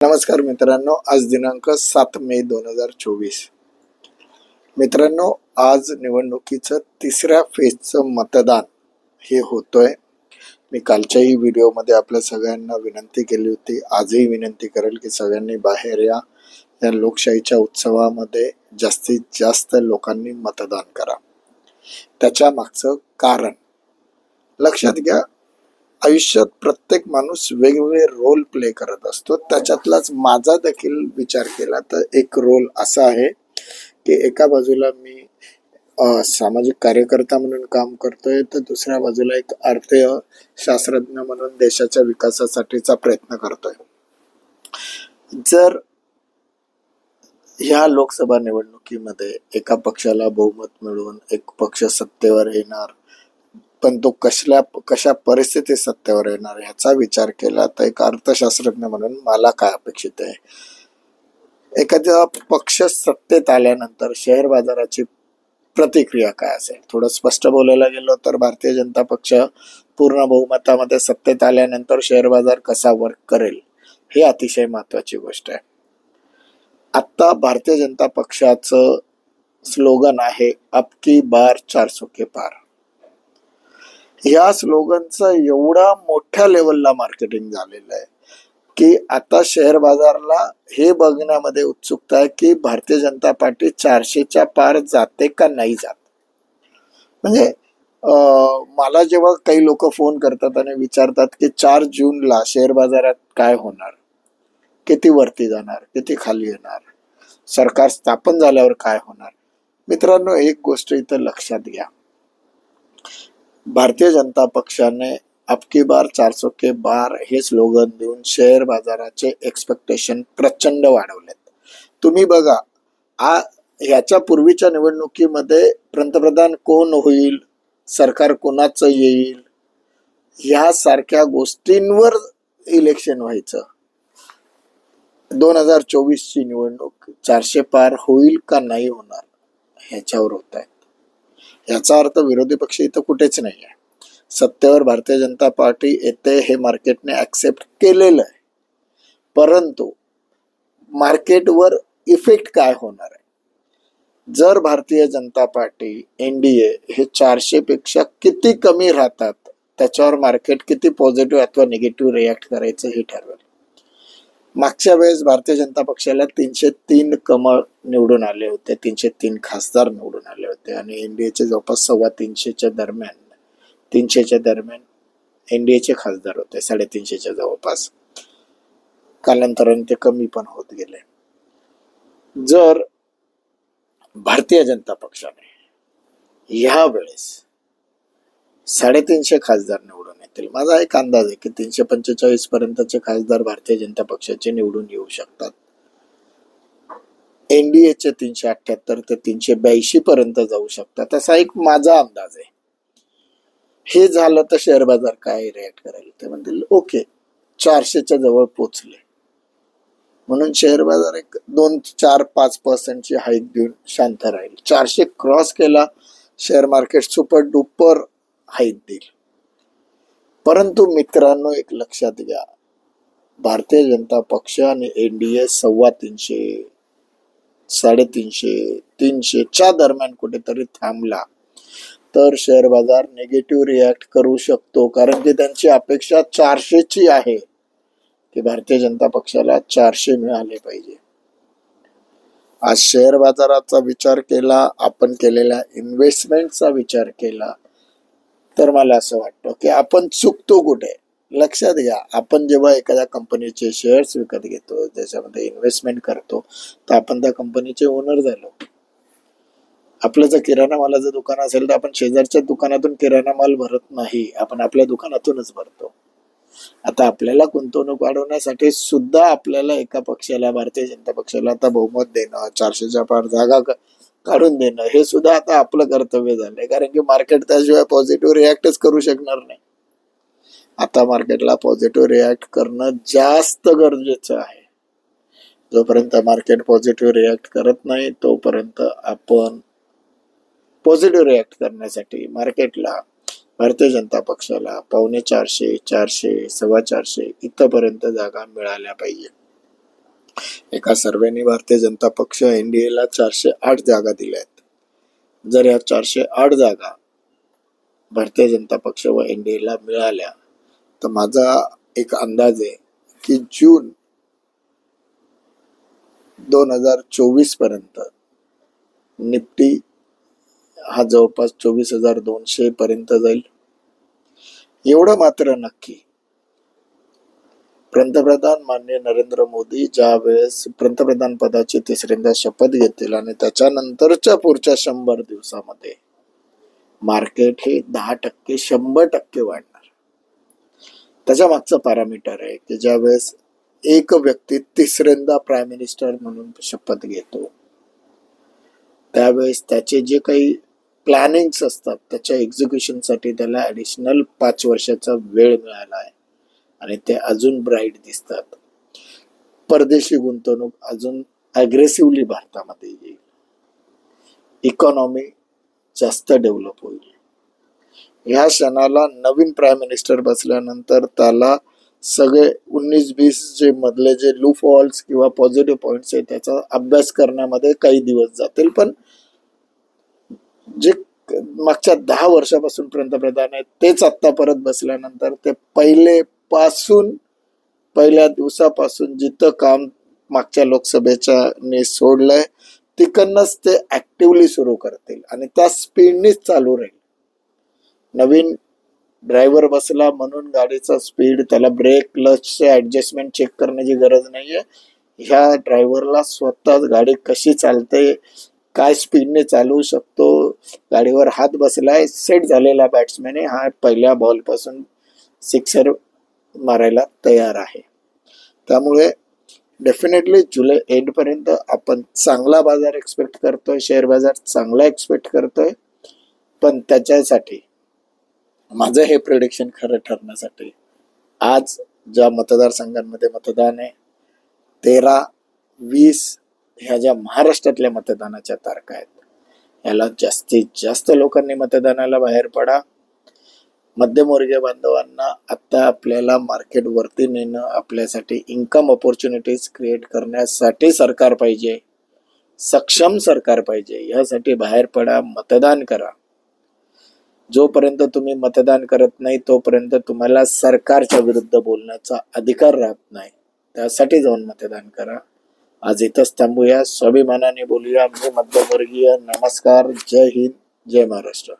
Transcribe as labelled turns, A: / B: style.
A: नमस्कार मित्रांनो, आज दिनांक 7 मे 2024. मित्रांनो, आज निवडणुकीचं तिसऱ्या फेजचं मतदान हे होतोय. मी कालच्याही व्हिडिओमध्ये आपल्या सगळ्यांना विनंती केली होती, आजही विनंती करेल की सगळ्यांनी बाहेर या लोकशाहीच्या उत्सवामध्ये जास्तीत जास्त लोकांनी मतदान करा. त्याच्या मागचं कारण लक्षात घ्या. आयुष्यात प्रत्येक माणूस वेगवेगळे रोल प्ले करत असतो. त्याच्यातलाच माझा देखील विचार केला तर एक रोल असा आहे की एका बाजूला मी सामाजिक कार्यकर्ता म्हणून काम करतोय, तर दुसऱ्या बाजूला एक अर्थशास्त्रज्ञ म्हणून देशाच्या विकासासाठीचा प्रयत्न करतोय. जर ह्या लोकसभा निवडणुकीमध्ये एका पक्षाला बहुमत मिळून एक पक्ष सत्तेवर येणार, पण तो कशा परिस्थितीत सत्तेवर येणार ह्याचा विचार केला तर एक अर्थशास्त्रज्ञ म्हणून मला काय अपेक्षित आहे. एखादा पक्ष सत्तेत आल्यानंतर शेअर बाजाराची प्रतिक्रिया काय असेल. थोडं स्पष्ट बोलायला गेलो तर भारतीय जनता पक्ष पूर्ण बहुमतामध्ये सत्तेत आल्यानंतर शेअर बाजार कसा वर्क करेल हे अतिशय महत्वाची गोष्ट आहे. आता भारतीय जनता पक्षाचं स्लोगन आहे अब की बार 400 के पार. या स्लोगनचं एवढा मोठ्या लेवलला मार्केटिंग झालेलं आहे की आता शेअर बाजारला हे बघण्यामध्ये उत्सुकता आहे की भारतीय जनता पार्टी 400च्या पार जाते का नाही जात. म्हणजे मला जेव्हा काही लोक फोन करतात आणि विचारतात की 4 जूनला शेअर बाजारात काय होणार, किती वरती जाणार, किती खाली येणार, सरकार स्थापन झाल्यावर काय होणार. मित्रांनो, एक गोष्ट इथं लक्षात घ्या. भारतीय जनता पक्षाने अब की बार 400 के बार हे स्लोगन देऊन शेअर बाजाराचे एक्सपेक्टेशन प्रचंड वाढवलेत. तुम्ही बघा, ह्याच्या पूर्वीच्या निवडणुकीमध्ये पंतप्रधान कोण होईल, सरकार कोणाचं येईल, ह्या सारख्या गोष्टींवर इलेक्शन व्हायचं. 2024ची निवडणूक 400 पार होईल का नाही होणार ह्याच्यावर होत आहे. याचा अर्थ विरोधी पक्ष इथं कुठेच नाही आहे. सत्तेवर भारतीय जनता पार्टी येते हे मार्केटने ऍक्सेप्ट केलेलं आहे, परंतु मार्केटवर इफेक्ट काय होणार आहे. जर भारतीय जनता पार्टी एनडीए हे 400 पेक्षा किती कमी राहतात त्याच्यावर मार्केट किती पॉझिटिव्ह अथवा निगेटिव्ह रिॲक्ट करायचं हे ठरवेल. मागच्या वेळेस भारतीय जनता पक्षाला 303 कमळ निवडून आले होते, 303 खासदार निवडून आले होते आणि एनडीएचे जवळपास 350च्या दरम्यान एनडीएचे खासदार होते, 350च्या जवळपास. कालांतराने ते कमी पण होत गेले. जर भारतीय जनता पक्षाने ह्या वेळेस 350 खासदार निवडून येतील, माझा एक अंदाज आहे की 345 पर्यंतचे खासदार भारतीय जनता पक्षाचे निवडून येऊ शकतात. एनडीएचे 378 ते 382 पर्यंत जाऊ शकतात, असा एक माझा अंदाज आहे. हे झालं तर शेअर बाजार काय रिॲक्ट करेल, ते म्हणतील ओके 400च्या जवळ पोचले म्हणून शेअर बाजार एक 2-4-5% हाईक देऊन शांत राहील. 400 क्रॉस केला share market super duper hike देईल. परंतु मित्रांनो, एक लक्षात घ्या, भारतीय जनता पक्ष आणि एनडीए 350, 350, 300च्या दरम्यान कुठेतरी थांबला तर शेअर बाजार निगेटिव्ह रिॲक्ट करू शकतो, कारण की त्यांची अपेक्षा 400ची आहे की भारतीय जनता पक्षाला 400 मिळाले पाहिजे. आज शेअर बाजाराचा विचार केला, आपण केलेल्या इन्व्हेस्टमेंटचा विचार केला, तर मला असं वाटतं की आपण चुकतो कुठे. लक्षात घ्या, आपण जेव्हा एखाद्या कंपनीचे शेअर्स विकत घेतो, त्याच्यामध्ये इन्व्हेस्टमेंट करतो, तर आपण त्या कंपनीचे ओनर झालो. आपलं जर किराणा मालाचं दुकान असेल तर आपण शेजारच्या दुकानातून किराणा माल भरत नाही, आपण आपल्या दुकानातूनच भरतो. आता आपल्याला गुंतवणूक वाढवण्यासाठी सुद्धा आपल्याला एका पक्षाला, भारतीय जनता पक्षाला आता बहुमत देणं, 400च्या पार जागा काढून देणं, हे सुद्धा आता आपलं कर्तव्य झालंय, कारण की मार्केट त्याशिवाय पॉझिटिव्ह रिॲक्टच करू शकणार नाही. आता मार्केटला पॉझिटिव्ह रिॲक्ट करणं जास्त गरजेचं आहे. जोपर्यंत मार्केट पॉझिटिव्ह रिॲक्ट करत नाही तोपर्यंत आपण पॉझिटिव्ह रिॲक्ट करण्यासाठी मार्केटला, भारतीय जनता पक्षाला 450, 400, 450 इथपर्यंत जागा मिळाल्या पाहिजे. एका सर्वेने भारतीय जनता पक्ष एनडीएला 408 जागा दिल्या आहेत. जर या 408 जागा भारतीय जनता पक्ष व एनडीएला मिळाल्या तर माझा एक अंदाज आहे की जून 2024 पर्यंत निफ्टी हा जवळपास 24,200 पर्यंत जाईल. एवढं मात्र नक्की, पंतप्रधान माननीय नरेंद्र मोदी ज्या वेळेस पंतप्रधान पदाची तिसऱ्यांदा शपथ घेतील आणि त्याच्यानंतरच्या पुढच्या 100 दिवसामध्ये मार्केट हे 10% 100% वाढणार. त्याच्या मागचं पॅरामीटर आहे की ज्या वेळेस एक व्यक्ती तिसऱ्यांदा प्राईम मिनिस्टर म्हणून शपथ घेतो त्यावेळेस त्याचे जे काही प्लॅनिंग्स असतात त्याच्या एक्झिक्युशनसाठी त्याला ॲडिशनल 5 वर्षाचा वेळ मिळाला आहे आणि ते अजून ब्राईट दिसतात. परदेशी गुंतवणूक अजून अग्रेसिव्हली भारतामध्ये येईल. इकॉनॉमी जास्त डेव्हलप होईल. ह्या क्षणाला नवीन प्राईम मिनिस्टर बसल्यानंतर त्याला सगळे 19-20 जे मधले जे लूप हॉल्स किंवा पॉझिटिव्ह पॉइंट्स आहे त्याचा अभ्यास करण्यामध्ये काही दिवस जातील. पण जे मागच्या 10 वर्षापासून पंतप्रधान आहेत तेच आत्ता परत बसल्यानंतर ते पहिल्या दिवसापासून जिथं काम मागच्या लोकसभेच्या सोडलंय तिकडनंच ते ऍक्टिव्हली सुरू करतील आणि त्या स्पीडनीच चालू राहील. नवीन ड्रायव्हर बसला म्हणून गाडीचा स्पीड, त्याला ब्रेक क्लचचे ऍडजस्टमेंट चेक करण्याची गरज नाहीये. ह्या ड्रायव्हरला स्वतः गाडी कशी चालते, काय स्पीडने चालवू शकतो, गाडीवर हात बसलाय, सेट झालेला बॅट्समॅन आहे, हा पहिल्या बॉल पासून सिक्सर मारायला तयार आहे. त्यामुळे डेफिनेटली जुलै एंड पर्यंत आपण चांगला बाजार एक्सपेक्ट करतोय, शेअर बाजार चांगला एक्सपेक्ट करतोय. पण त्याच्यासाठी माझं हे प्रिडिक्शन खरं ठरण्यासाठी आज ज्या मतदारसंघांमध्ये मतदान आहे 13-20 ह्या ज्या महाराष्ट्रातल्या मतदानाच्या तारखा आहेत याला जास्तीत जास्त लोकांनी मतदानाला बाहेर पडा. मध्यमवर्गीय बांधवांना आता आपल्याला मार्केट वरती नेणं, आपल्यासाठी इन्कम ऑपॉर्च्युनिटीज क्रिएट करण्यासाठी सरकार पाहिजे, सक्षम सरकार पाहिजे. यासाठी बाहेर पडा, मतदान करा. जोपर्यंत तुम्ही मतदान करत नाही तोपर्यंत तुम्हाला सरकारच्या विरुद्ध बोलण्याचा अधिकार राहत नाही. त्यासाठी जाऊन मतदान करा. आज इथंच थांबूया, स्वाभिमानाने बोलूया. मी मध्यमवर्गीय. नमस्कार. जय हिंद, जय महाराष्ट्र.